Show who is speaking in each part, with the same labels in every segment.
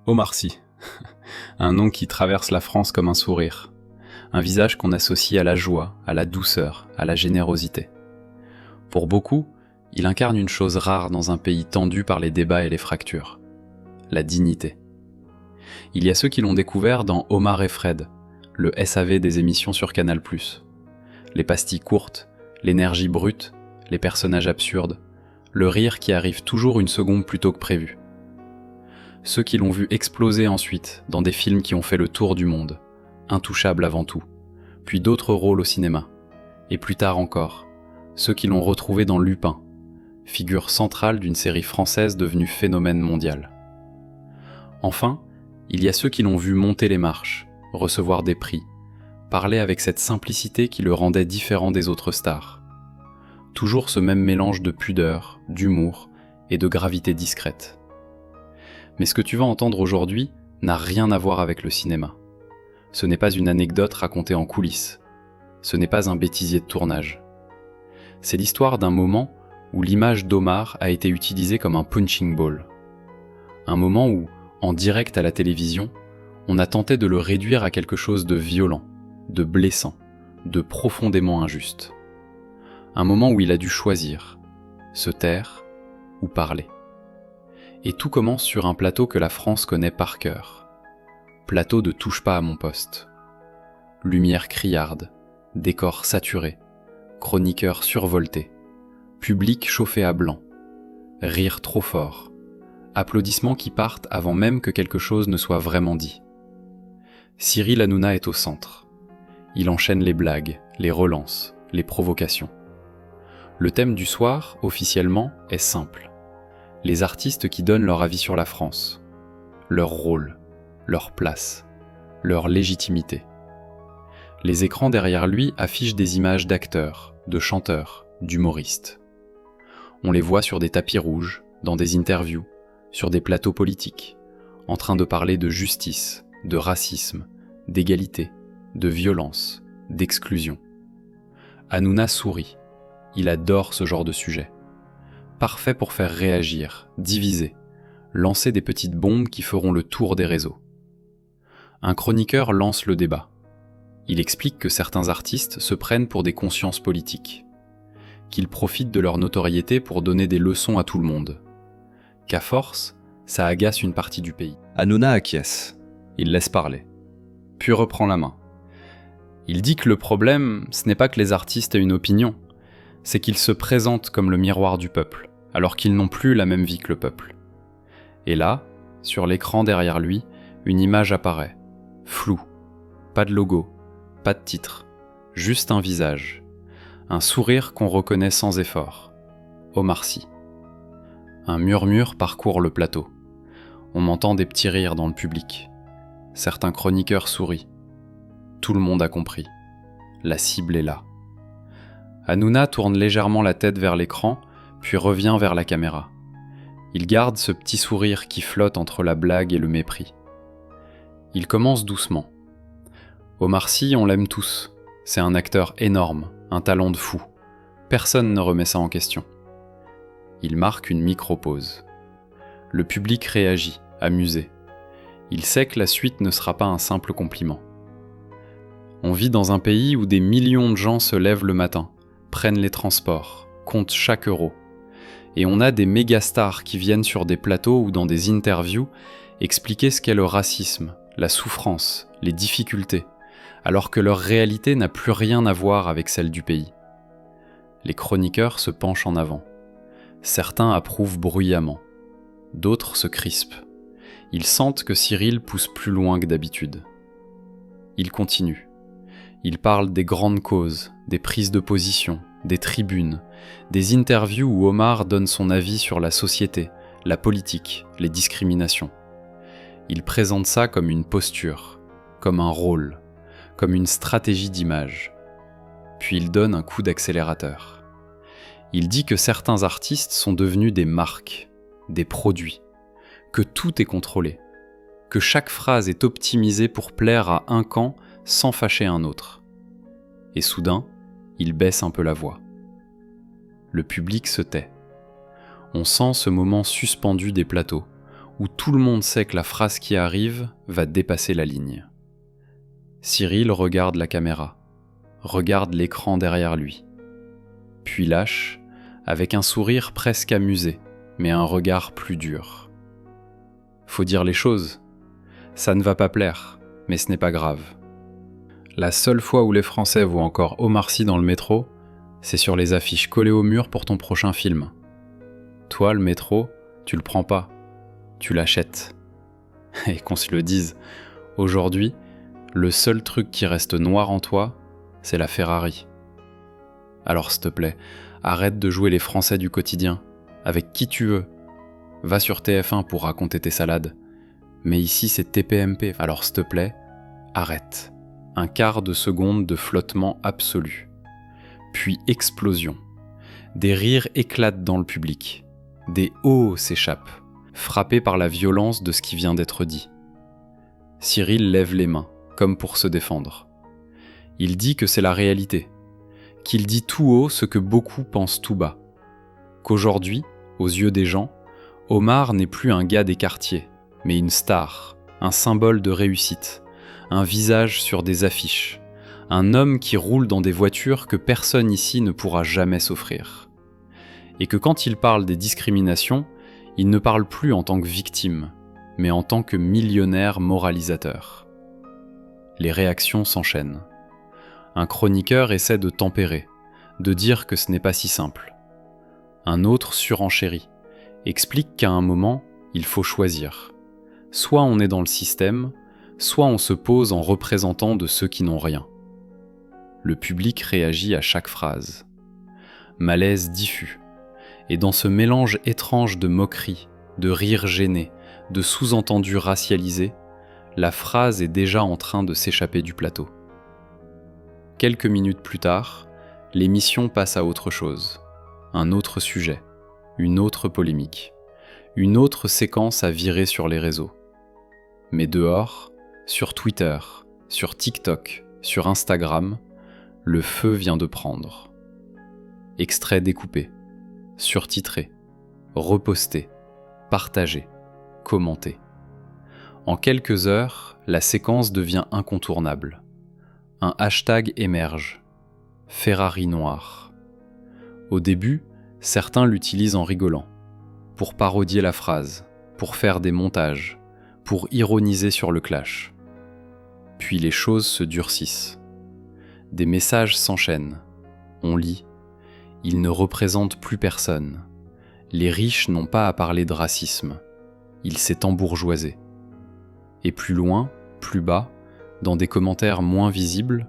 Speaker 1: Omar Sy, un nom qui traverse la France comme un sourire, un visage qu'on associe à la joie, à la douceur, à la générosité. Pour beaucoup, il incarne une chose rare dans un pays tendu par les débats et les fractures, la dignité. Il y a ceux qui l'ont découvert dans Omar et Fred, le SAV des émissions sur Canal+. Les pastilles courtes, l'énergie brute, les personnages absurdes, le rire qui arrive toujours une seconde plus tôt que prévu. Ceux qui l'ont vu exploser ensuite dans des films qui ont fait le tour du monde, Intouchable avant tout, puis d'autres rôles au cinéma, et plus tard encore, ceux qui l'ont retrouvé dans Lupin, figure centrale d'une série française devenue phénomène mondial. Enfin, il y a ceux qui l'ont vu monter les marches, recevoir des prix, parler avec cette simplicité qui le rendait différent des autres stars. Toujours ce même mélange de pudeur, d'humour et de gravité discrète. Mais ce que tu vas entendre aujourd'hui n'a rien à voir avec le cinéma. Ce n'est pas une anecdote racontée en coulisses. Ce n'est pas un bêtisier de tournage. C'est l'histoire d'un moment où l'image d'Omar a été utilisée comme un punching ball. Un moment où, en direct à la télévision, on a tenté de le réduire à quelque chose de violent, de blessant, de profondément injuste. Un moment où il a dû choisir, se taire ou parler. Et tout commence sur un plateau que la France connaît par cœur. Plateau de Touche pas à mon poste. Lumière criarde, décor saturé, chroniqueur survolté, public chauffé à blanc, rire trop fort, applaudissements qui partent avant même que quelque chose ne soit vraiment dit. Cyril Hanouna est au centre. Il enchaîne les blagues, les relances, les provocations. Le thème du soir, officiellement, est simple. Les artistes qui donnent leur avis sur la France, leur rôle, leur place, leur légitimité. Les écrans derrière lui affichent des images d'acteurs, de chanteurs, d'humoristes. On les voit sur des tapis rouges, dans des interviews, sur des plateaux politiques, en train de parler de justice, de racisme, d'égalité, de violence, d'exclusion. Hanouna sourit. Il adore ce genre de sujet. Parfait pour faire réagir, diviser, lancer des petites bombes qui feront le tour des réseaux. Un chroniqueur lance le débat. Il explique que certains artistes se prennent pour des consciences politiques, qu'ils profitent de leur notoriété pour donner des leçons à tout le monde, qu'à force, ça agace une partie du pays. Hanouna acquiesce. Il laisse parler. Puis reprend la main. Il dit que le problème, ce n'est pas que les artistes aient une opinion, c'est qu'ils se présentent comme le miroir du peuple, alors qu'ils n'ont plus la même vie que le peuple. Et là, sur l'écran derrière lui, une image apparaît, floue, pas de logo, pas de titre, juste un visage, un sourire qu'on reconnaît sans effort, Omar Sy. Un murmure parcourt le plateau. On entend des petits rires dans le public. Certains chroniqueurs sourient. Tout le monde a compris. La cible est là. Hanouna tourne légèrement la tête vers l'écran, puis revient vers la caméra. Il garde ce petit sourire qui flotte entre la blague et le mépris. Il commence doucement. Omar Sy, on l'aime tous. C'est un acteur énorme, un talent de fou. Personne ne remet ça en question. Il marque une micro-pause. Le public réagit, amusé. Il sait que la suite ne sera pas un simple compliment. On vit dans un pays où des millions de gens se lèvent le matin, prennent les transports, comptent chaque euro. Et on a des mégastars qui viennent sur des plateaux ou dans des interviews expliquer ce qu'est le racisme, la souffrance, les difficultés, alors que leur réalité n'a plus rien à voir avec celle du pays. Les chroniqueurs se penchent en avant. Certains approuvent bruyamment. D'autres se crispent. Ils sentent que Cyril pousse plus loin que d'habitude. Il continue. Il parle des grandes causes, des prises de position, des tribunes, des interviews où Omar donne son avis sur la société, la politique, les discriminations. Il présente ça comme une posture, comme un rôle, comme une stratégie d'image. Puis il donne un coup d'accélérateur. Il dit que certains artistes sont devenus des marques, des produits, que tout est contrôlé, que chaque phrase est optimisée pour plaire à un camp sans fâcher un autre. Et soudain, il baisse un peu la voix. Le public se tait. On sent ce moment suspendu des plateaux, où tout le monde sait que la phrase qui arrive va dépasser la ligne. Cyril regarde la caméra, regarde l'écran derrière lui, puis lâche, avec un sourire presque amusé, mais un regard plus dur. Faut dire les choses. Ça ne va pas plaire, mais ce n'est pas grave. La seule fois où les Français voient encore Omar Sy dans le métro, c'est sur les affiches collées au mur pour ton prochain film. Toi, le métro, tu le prends pas, tu l'achètes. Et qu'on se le dise, aujourd'hui, le seul truc qui reste noir en toi, c'est la Ferrari. Alors s'il te plaît, arrête de jouer les Français du quotidien, avec qui tu veux. Va sur TF1 pour raconter tes salades. Mais ici c'est TPMP, alors s'il te plaît, arrête. Un quart de seconde de flottement absolu. Puis explosion. Des rires éclatent dans le public. Des « oh » s'échappent, frappés par la violence de ce qui vient d'être dit. Cyril lève les mains, comme pour se défendre. Il dit que c'est la réalité, qu'il dit tout haut ce que beaucoup pensent tout bas, qu'aujourd'hui, aux yeux des gens, Omar n'est plus un gars des quartiers, mais une star, un symbole de réussite, un visage sur des affiches, un homme qui roule dans des voitures que personne ici ne pourra jamais s'offrir. Et que quand il parle des discriminations, il ne parle plus en tant que victime, mais en tant que millionnaire moralisateur. Les réactions s'enchaînent. Un chroniqueur essaie de tempérer, de dire que ce n'est pas si simple. Un autre surenchérit, explique qu'à un moment, il faut choisir. Soit on est dans le système, soit on se pose en représentant de ceux qui n'ont rien. Le public réagit à chaque phrase. Malaise diffus. Et dans ce mélange étrange de moquerie, de rire gêné, de sous-entendus racialisés, la phrase est déjà en train de s'échapper du plateau. Quelques minutes plus tard, l'émission passe à autre chose, un autre sujet, une autre polémique, une autre séquence à virer sur les réseaux. Mais dehors, sur Twitter, sur TikTok, sur Instagram, le feu vient de prendre. Extrait découpé, surtitré, reposté, partagé, commenté. En quelques heures, la séquence devient incontournable. Un hashtag émerge. Ferrari noir. Au début, certains l'utilisent en rigolant, pour parodier la phrase, pour faire des montages, pour ironiser sur le clash. Puis les choses se durcissent. Des messages s'enchaînent. On lit. Ils ne représentent plus personne. Les riches n'ont pas à parler de racisme. Il s'est embourgeoisé. Et plus loin, plus bas, dans des commentaires moins visibles,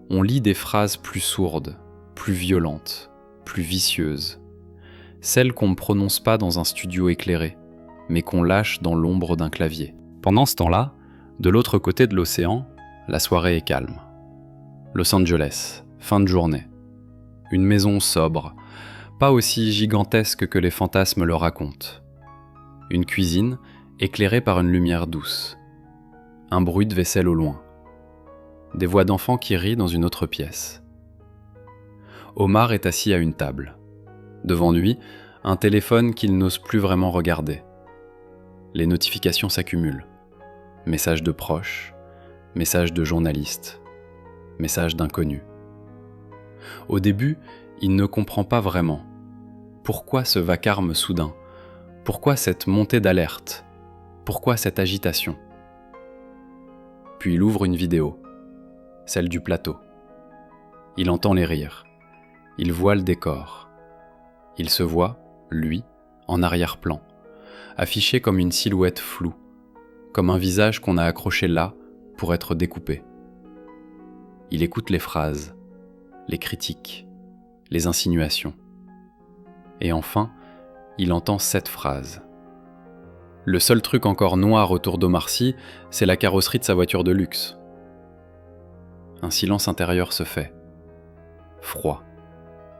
Speaker 1: on lit des phrases plus sourdes, plus violentes, plus vicieuses. Celles qu'on ne prononce pas dans un studio éclairé, mais qu'on lâche dans l'ombre d'un clavier. Pendant ce temps-là, de l'autre côté de l'océan, la soirée est calme. Los Angeles, fin de journée. Une maison sobre, pas aussi gigantesque que les fantasmes le racontent. Une cuisine éclairée par une lumière douce. Un bruit de vaisselle au loin. Des voix d'enfants qui rient dans une autre pièce. Omar est assis à une table. Devant lui, un téléphone qu'il n'ose plus vraiment regarder. Les notifications s'accumulent. Messages de proches, messages de journalistes, messages d'inconnus. Au début, il ne comprend pas vraiment. Pourquoi ce vacarme soudain ? Pourquoi cette montée d'alerte ? Pourquoi cette agitation ? Puis il ouvre une vidéo, celle du plateau. Il entend les rires. Il voit le décor. Il se voit, lui, en arrière-plan, affiché comme une silhouette floue, comme un visage qu'on a accroché là pour être découpé. Il écoute les phrases, les critiques, les insinuations. Et enfin, il entend cette phrase. Le seul truc encore noir autour d'Omar Sy, c'est la carrosserie de sa voiture de luxe. Un silence intérieur se fait. Froid,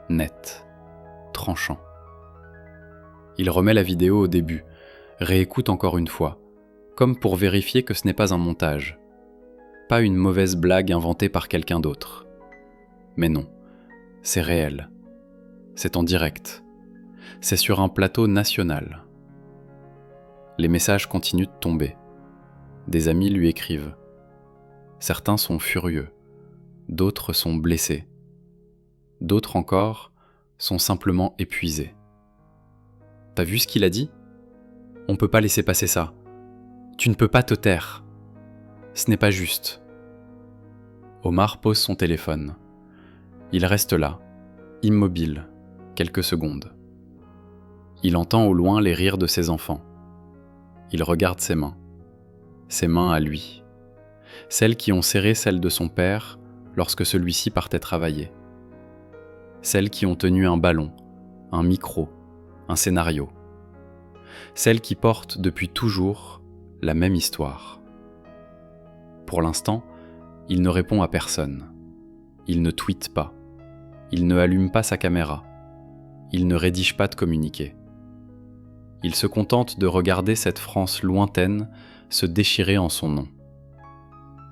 Speaker 1: net, tranchant. Il remet la vidéo au début, réécoute encore une fois, comme pour vérifier que ce n'est pas un montage, pas une mauvaise blague inventée par quelqu'un d'autre. Mais non, c'est réel. C'est en direct. C'est sur un plateau national. Les messages continuent de tomber. Des amis lui écrivent. Certains sont furieux, d'autres sont blessés. D'autres encore sont simplement épuisés. T'as vu ce qu'il a dit ? On peut pas laisser passer ça. Tu ne peux pas te taire. Ce n'est pas juste. Omar pose son téléphone. Il reste là, immobile, quelques secondes. Il entend au loin les rires de ses enfants. Il regarde ses mains à lui, celles qui ont serré celles de son père lorsque celui-ci partait travailler, celles qui ont tenu un ballon, un micro, un scénario, celles qui portent depuis toujours la même histoire. Pour l'instant, il ne répond à personne. Il ne tweete pas. Il ne allume pas sa caméra. Il ne rédige pas de communiqué. Il se contente de regarder cette France lointaine se déchirer en son nom.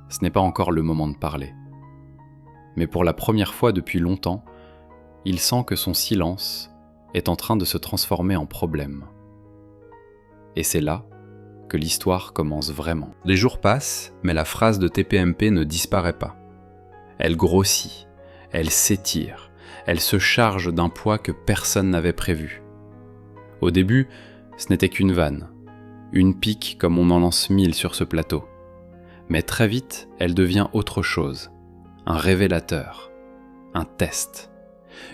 Speaker 1: Ce n'est pas encore le moment de parler. Mais pour la première fois depuis longtemps, il sent que son silence est en train de se transformer en problème. Et c'est là que l'histoire commence vraiment. Les jours passent, mais la phrase de TPMP ne disparaît pas. Elle grossit, elle s'étire, elle se charge d'un poids que personne n'avait prévu. Au début, ce n'était qu'une vanne, une pique comme on en lance 1000 sur ce plateau. Mais très vite, elle devient autre chose, un révélateur, un test,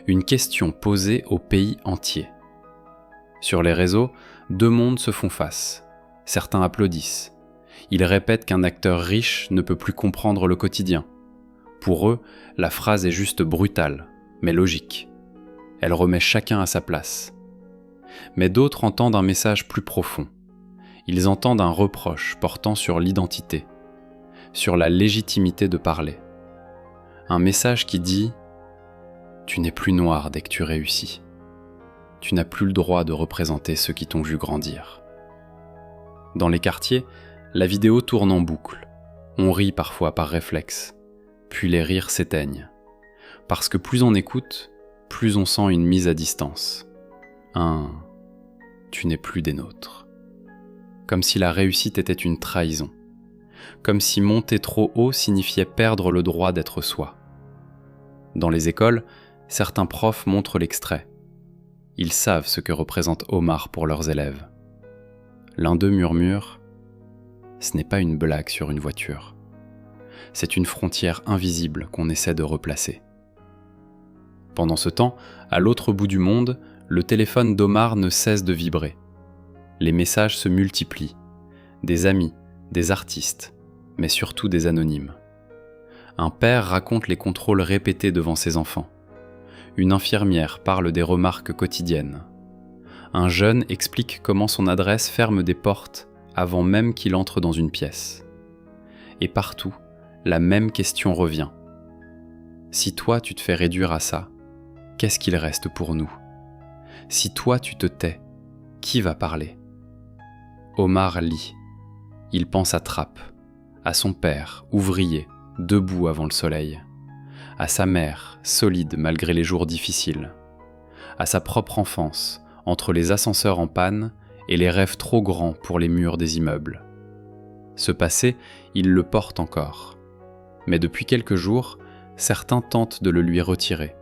Speaker 1: une question posée au pays entier. Sur les réseaux, deux mondes se font face. Certains applaudissent. Ils répètent qu'un acteur riche ne peut plus comprendre le quotidien. Pour eux, la phrase est juste brutale, mais logique. Elle remet chacun à sa place. Mais d'autres entendent un message plus profond. Ils entendent un reproche portant sur l'identité, sur la légitimité de parler. Un message qui dit « Tu n'es plus noir dès que tu réussis. Tu n'as plus le droit de représenter ceux qui t'ont vu grandir. » Dans les quartiers, la vidéo tourne en boucle. On rit parfois par réflexe. Puis les rires s'éteignent. Parce que plus on écoute, plus on sent une mise à distance. Tu n'es plus des nôtres. Comme si la réussite était une trahison. Comme si monter trop haut signifiait perdre le droit d'être soi. Dans les écoles, certains profs montrent l'extrait. Ils savent ce que représente Omar pour leurs élèves. L'un d'eux murmure « Ce n'est pas une blague sur une voiture. C'est une frontière invisible qu'on essaie de replacer. » Pendant ce temps, à l'autre bout du monde, le téléphone d'Omar ne cesse de vibrer. Les messages se multiplient. Des amis, des artistes, mais surtout des anonymes. Un père raconte les contrôles répétés devant ses enfants. Une infirmière parle des remarques quotidiennes. Un jeune explique comment son adresse ferme des portes avant même qu'il entre dans une pièce. Et partout, la même question revient. Si toi tu te fais réduire à ça, qu'est-ce qu'il reste pour nous ? Si toi tu te tais, qui va parler ? Omar lit. Il pense à Trapp, à son père, ouvrier, debout avant le soleil, à sa mère, solide malgré les jours difficiles, à sa propre enfance, entre les ascenseurs en panne et les rêves trop grands pour les murs des immeubles. Ce passé, il le porte encore. Mais depuis quelques jours, certains tentent de le lui retirer,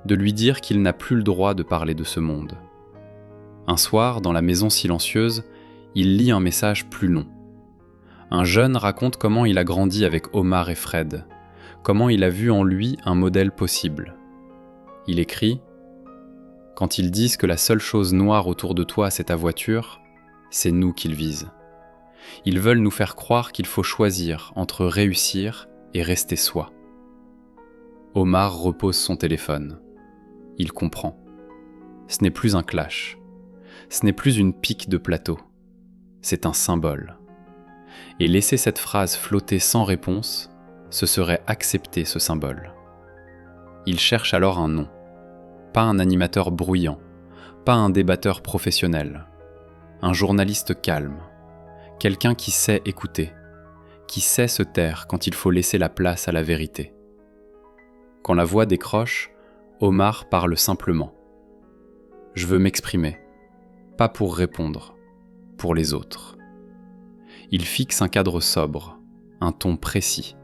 Speaker 1: de lui dire qu'il n'a plus le droit de parler de ce monde. Un soir, dans la maison silencieuse, il lit un message plus long. Un jeune raconte comment il a grandi avec Omar et Fred, comment il a vu en lui un modèle possible. Il écrit « Quand ils disent que la seule chose noire autour de toi c'est ta voiture, c'est nous qu'ils visent. Ils veulent nous faire croire qu'il faut choisir entre réussir et rester soi. » Omar repose son téléphone. Il comprend. Ce n'est plus un clash. Ce n'est plus une pique de plateau. C'est un symbole. Et laisser cette phrase flotter sans réponse, ce serait accepter ce symbole. Il cherche alors un nom. Pas un animateur bruyant, pas un débatteur professionnel. Un journaliste calme. Quelqu'un qui sait écouter, qui sait se taire quand il faut laisser la place à la vérité. Quand la voix décroche, Omar parle simplement. « Je veux m'exprimer, pas pour répondre, pour les autres. Il fixe un cadre sobre, un ton précis,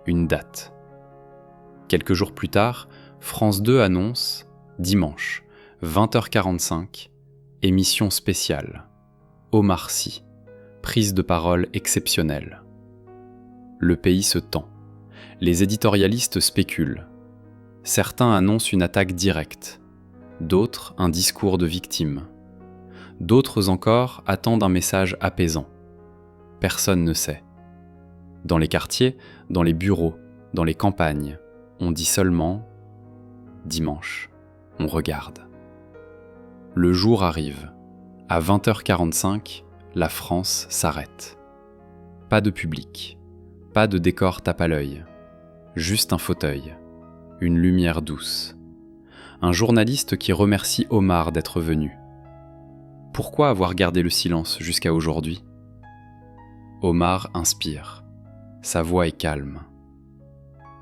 Speaker 1: une date. Quelques jours plus tard, France 2 annonce, dimanche, 20h45, émission spéciale. Omar Sy, prise de parole exceptionnelle. Le pays se tend. Les éditorialistes spéculent. Certains annoncent une attaque directe, d'autres un discours de victime. D'autres encore attendent un message apaisant. Personne ne sait. Dans les quartiers, dans les bureaux, dans les campagnes, on dit seulement « dimanche, on regarde ». Le jour arrive. À 20h45, la France s'arrête. Pas de public, pas de décor tape à l'œil, juste un fauteuil, une lumière douce. Un journaliste qui remercie Omar d'être venu. Pourquoi avoir gardé le silence jusqu'à aujourd'hui ? Omar inspire. Sa voix est calme.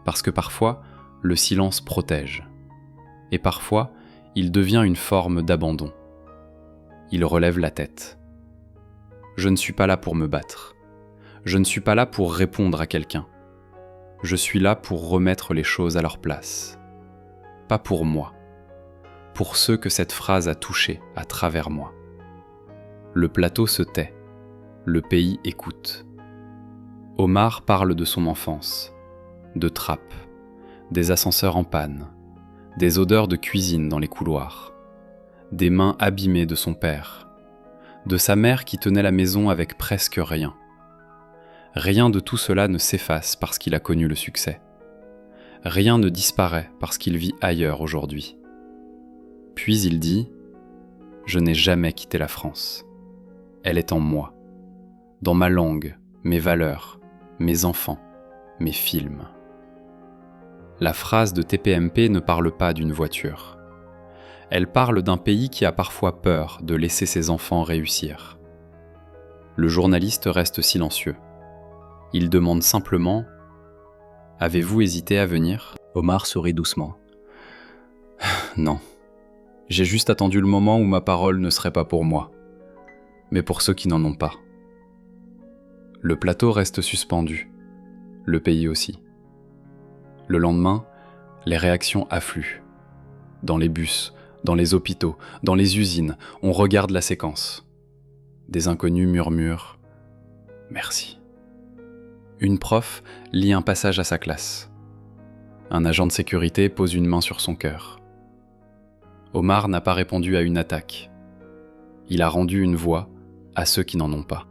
Speaker 1: Parce que parfois, le silence protège. Et parfois, il devient une forme d'abandon. Il relève la tête. Je ne suis pas là pour me battre. Je ne suis pas là pour répondre à quelqu'un. Je suis là pour remettre les choses à leur place. Pas pour moi. Pour ceux que cette phrase a touchés à travers moi. Le plateau se tait. Le pays écoute. Omar parle de son enfance, de trappes, des ascenseurs en panne, des odeurs de cuisine dans les couloirs, des mains abîmées de son père, de sa mère qui tenait la maison avec presque rien. Rien de tout cela ne s'efface parce qu'il a connu le succès. Rien ne disparaît parce qu'il vit ailleurs aujourd'hui. Puis il dit « Je n'ai jamais quitté la France. Elle est en moi, dans ma langue, mes valeurs, mes enfants, mes films. » La phrase de TPMP ne parle pas d'une voiture. Elle parle d'un pays qui a parfois peur de laisser ses enfants réussir. Le journaliste reste silencieux. Il demande simplement « Avez-vous hésité à venir ?»
Speaker 2: Omar sourit doucement.
Speaker 1: Non. J'ai juste attendu le moment où ma parole ne serait pas pour moi, mais pour ceux qui n'en ont pas. Le plateau reste suspendu, le pays aussi. Le lendemain, les réactions affluent. Dans les bus, dans les hôpitaux, dans les usines, on regarde la séquence. Des inconnus murmurent « Merci ». Une prof lit un passage à sa classe. Un agent de sécurité pose une main sur son cœur. Omar n'a pas répondu à une attaque. Il a rendu une voix à ceux qui n'en ont pas.